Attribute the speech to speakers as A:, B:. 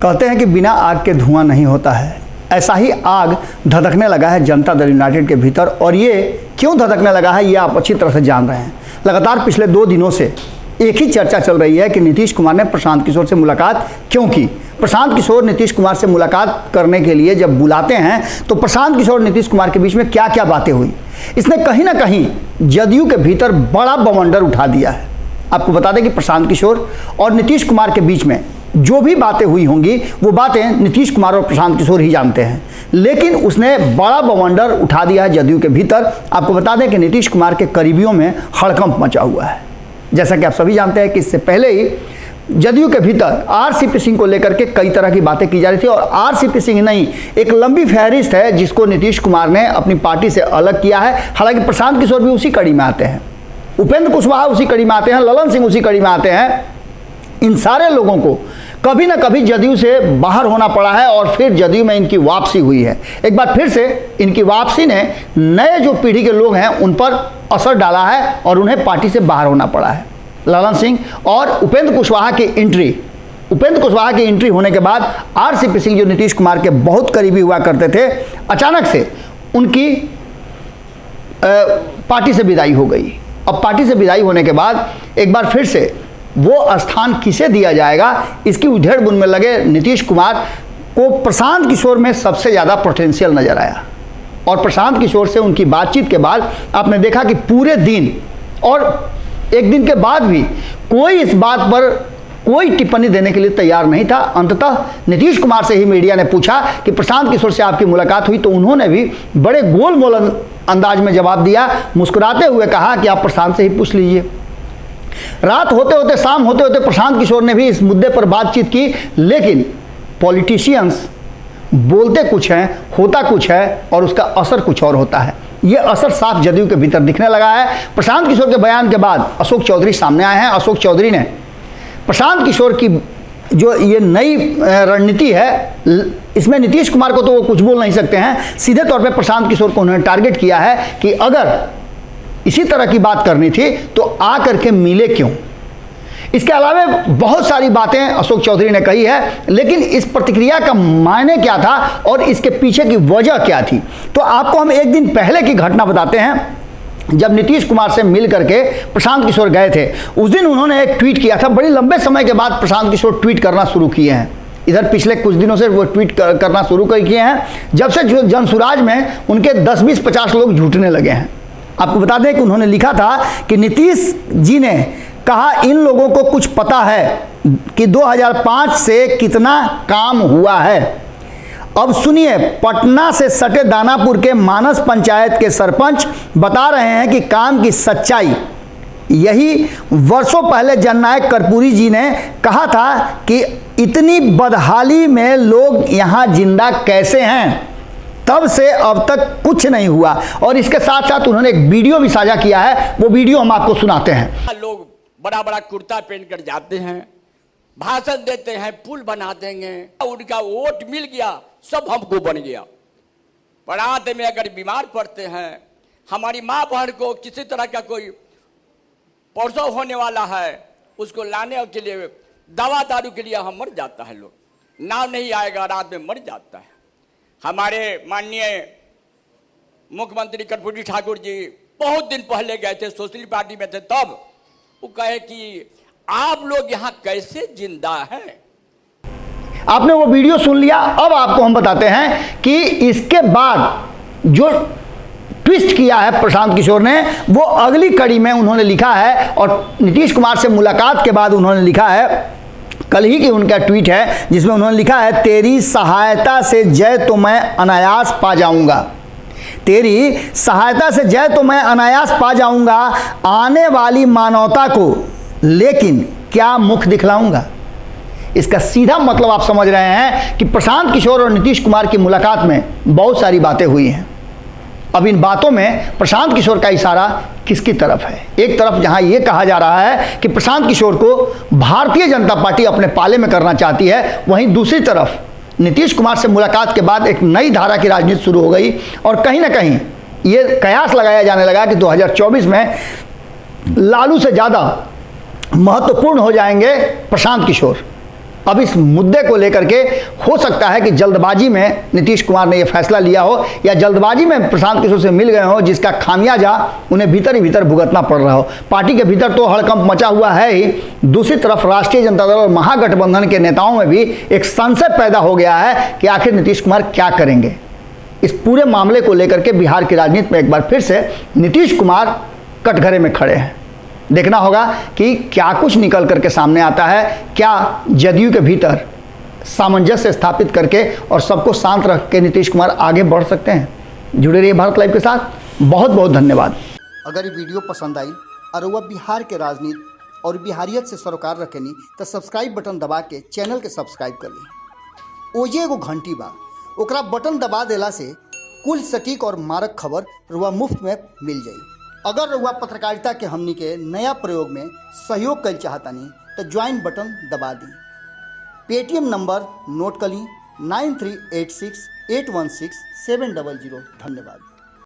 A: कहते हैं कि बिना आग के धुआं नहीं होता है। ऐसा ही आग धधकने लगा है जनता दल यूनाइटेड के भीतर, और ये क्यों धधकने लगा है ये आप अच्छी तरह से जान रहे हैं। लगातार पिछले 2 दिनों से एक ही चर्चा चल रही है कि नीतीश कुमार ने प्रशांत किशोर से मुलाकात क्यों की। प्रशांत किशोर नीतीश कुमार से मुलाकात करने के लिए जब बुलाते हैं तो प्रशांत किशोर और नीतीश कुमार के बीच में क्या क्या बातें हुई, इसने कहीं ना कहीं जदयू के भीतर बड़ा बवंडर उठा दिया है। आपको बता दें कि प्रशांत किशोर और नीतीश कुमार के बीच में जो भी बातें हुई होंगी वो बातें नीतीश कुमार और प्रशांत किशोर ही जानते हैं, लेकिन उसने बड़ा बवंडर उठा दिया है जदयू के भीतर। आपको बता दें कि नीतीश कुमार के करीबियों में हड़कंप मचा हुआ है। जैसा कि आप सभी जानते हैं कि इससे पहले ही जदयू के भीतर आरसीपी सिंह को लेकर के कई तरह की बातें की जा रही थी, और आरसीपी सिंह नहीं, एक लंबी फहरिस्त है जिसको नीतीश कुमार ने अपनी पार्टी से अलग किया है। हालांकि प्रशांत किशोर भी उसी कड़ी में आते हैं, उपेंद्र कुशवाहा उसी कड़ी में आते हैं, ललन सिंह उसी कड़ी में आते हैं। इन सारे लोगों को कभी ना कभी जदयू से बाहर होना पड़ा है और फिर जदयू में इनकी वापसी हुई है। एक बार फिर से इनकी वापसी ने नए जो पीढ़ी के लोग हैं उन पर असर डाला है और उन्हें पार्टी से बाहर होना पड़ा है। ललन सिंह और उपेंद्र कुशवाहा की एंट्री होने के बाद आरसीपी सिंह जो नीतीश कुमार के बहुत करीबी हुआ करते थे, अचानक से उनकी पार्टी से विदाई हो गई। अब पार्टी से विदाई होने के बाद एक बार फिर से वो स्थान किसे दिया जाएगा, इसकी उधेड़-बुन में लगे नीतीश कुमार को प्रशांत किशोर में सबसे ज़्यादा पोटेंशियल नजर आया। और प्रशांत किशोर से उनकी बातचीत के बाद आपने देखा कि पूरे दिन और एक दिन के बाद भी कोई इस बात पर कोई टिप्पणी देने के लिए तैयार नहीं था। अंततः नीतीश कुमार से ही मीडिया ने पूछा कि प्रशांत किशोर से आपकी मुलाकात हुई, तो उन्होंने भी बड़े गोल अंदाज में जवाब दिया, मुस्कुराते हुए कहा कि आप प्रशांत से ही पूछ लीजिए। रात होते होते, शाम होते होते प्रशांत किशोर ने भी इस मुद्दे पर बातचीत की, लेकिन पॉलिटिशियंस बोलते कुछ हैं, होता कुछ है और उसका असर कुछ और होता है। ये असर साफ जदयू के भीतर दिखने लगा है। प्रशांत किशोर के बयान के बाद अशोक चौधरी सामने आए हैं। अशोक चौधरी ने प्रशांत किशोर की जो ये नई रणनीति है, इसमें नीतीश कुमार को तो वो कुछ बोल नहीं सकते हैं, सीधे तौर पे प्रशांत किशोर को उन्होंने टारगेट किया है कि अगर इसी तरह की बात करनी थी तो आ करके मिले क्यों। इसके अलावा बहुत सारी बातें अशोक चौधरी ने कही है, लेकिन इस प्रतिक्रिया का मायने क्या था और इसके पीछे की वजह क्या थी, तो आपको हम एक दिन पहले की घटना बताते हैं। जब नीतीश कुमार से मिल करके प्रशांत किशोर गए थे, उस दिन उन्होंने एक ट्वीट किया था। बड़ी लंबे समय के बाद प्रशांत किशोर ट्वीट करना शुरू किए हैं। इधर पिछले कुछ दिनों से वो ट्वीट करना शुरू किए हैं, जब से जो जनसुराज में उनके 10, 20, 50 लोग झूठने लगे हैं। आपको बता दें कि उन्होंने लिखा था कि नीतीश जी ने कहा इन लोगों को कुछ पता है कि 2005 से कितना काम हुआ है। अब सुनिए, पटना से सटे दानापुर के मानस पंचायत के सरपंच बता रहे हैं कि काम की सच्चाई यही वर्षों पहले जननायक कर्पूरी जी ने कहा था कि इतनी बदहाली में लोग यहाँ जिंदा कैसे हैं, तब से अब तक कुछ नहीं हुआ। और इसके साथ साथ उन्होंने एक वीडियो भी साझा किया है, वो वीडियो हम आपको सुनाते हैं।
B: लोग बड़ा बड़ा कुर्ता पहन कर जाते हैं, भाषण देते हैं, पुल बना देंगे, उनका वोट मिल गया, सब हमको बन गया। परात में अगर बीमार पड़ते हैं, हमारी माँ बहन को किसी तरह का कोई प्रसव होने वाला है, उसको लाने के लिए दवा दारू के लिए हम मर जाता है, लोग नाव नहीं आएगा, रात में मर जाता है। हमारे माननीय मुख्यमंत्री कर्पूरी ठाकुर जी बहुत दिन पहले गए थे, सोशल पार्टी में थे, तब वो कहे कि आप लोग यहाँ कैसे जिंदा हैं।
A: आपने वो वीडियो सुन लिया। अब आपको हम बताते हैं कि इसके बाद जो ट्विस्ट किया है प्रशांत किशोर ने, वो अगली कड़ी में उन्होंने लिखा है। और नीतीश कुमार से मुलाकात के बाद उन्होंने लिखा है, कल ही की उनका ट्वीट है जिसमें उन्होंने लिखा है, तेरी सहायता से जय तो मैं अनायास पा जाऊंगा, तेरी सहायता से जय तो मैं अनायास पा जाऊंगा, आने वाली मानवता को लेकिन क्या मुख दिखलाऊंगा। इसका सीधा मतलब आप समझ रहे हैं कि प्रशांत किशोर और नीतीश कुमार की मुलाकात में बहुत सारी बातें हुई हैं। अब इन बातों में प्रशांत किशोर का इशारा किसकी तरफ है? एक तरफ जहां यह कहा जा रहा है कि प्रशांत किशोर को भारतीय जनता पार्टी अपने पाले में करना चाहती है, वहीं दूसरी तरफ नीतीश कुमार से मुलाकात के बाद एक नई धारा की राजनीति शुरू हो गई और कहीं ना कहीं ये कयास लगाया जाने लगा कि 2024 में लालू से ज़्यादा महत्वपूर्ण हो जाएंगे प्रशांत किशोर। अब इस मुद्दे को लेकर के हो सकता है कि जल्दबाजी में नीतीश कुमार ने यह फैसला लिया हो या जल्दबाजी में प्रशांत किशोर से मिल गए हो, जिसका खामियाजा उन्हें भीतर ही भीतर भुगतना पड़ रहा हो। पार्टी के भीतर तो हड़कंप मचा हुआ है ही, दूसरी तरफ राष्ट्रीय जनता दल और महागठबंधन के नेताओं में भी एक संशय पैदा हो गया है कि आखिर नीतीश कुमार क्या करेंगे। इस पूरे मामले को लेकर के बिहार की राजनीति में एक बार फिर से नीतीश कुमार कटघरे में खड़े हैं। देखना होगा कि क्या कुछ निकल करके सामने आता है, क्या जदयू के भीतर सामंजस्य स्थापित करके और सबको शांत रख के नीतीश कुमार आगे बढ़ सकते हैं। जुड़े रहिए भारत लाइव के साथ। बहुत बहुत धन्यवाद। अगर ये वीडियो पसंद आई और वह बिहार के राजनीति और बिहारियत से सरोकार रखेनी तो सब्सक्राइब बटन दबा के चैनल के सब्सक्राइब कर ली। ओजे एगो घंटी बा, ओकरा बटन दबा देला से कुल सटीक और मारक खबर रुआ मुफ्त में मिल जाई। अगर रुआ पत्रकारिता के हमनी के नया प्रयोग में सहयोग कर चाहतानी तो ज्वाइन बटन दबा दी। पेटीएम नंबर नोट कर ली 9386816700। धन्यवाद।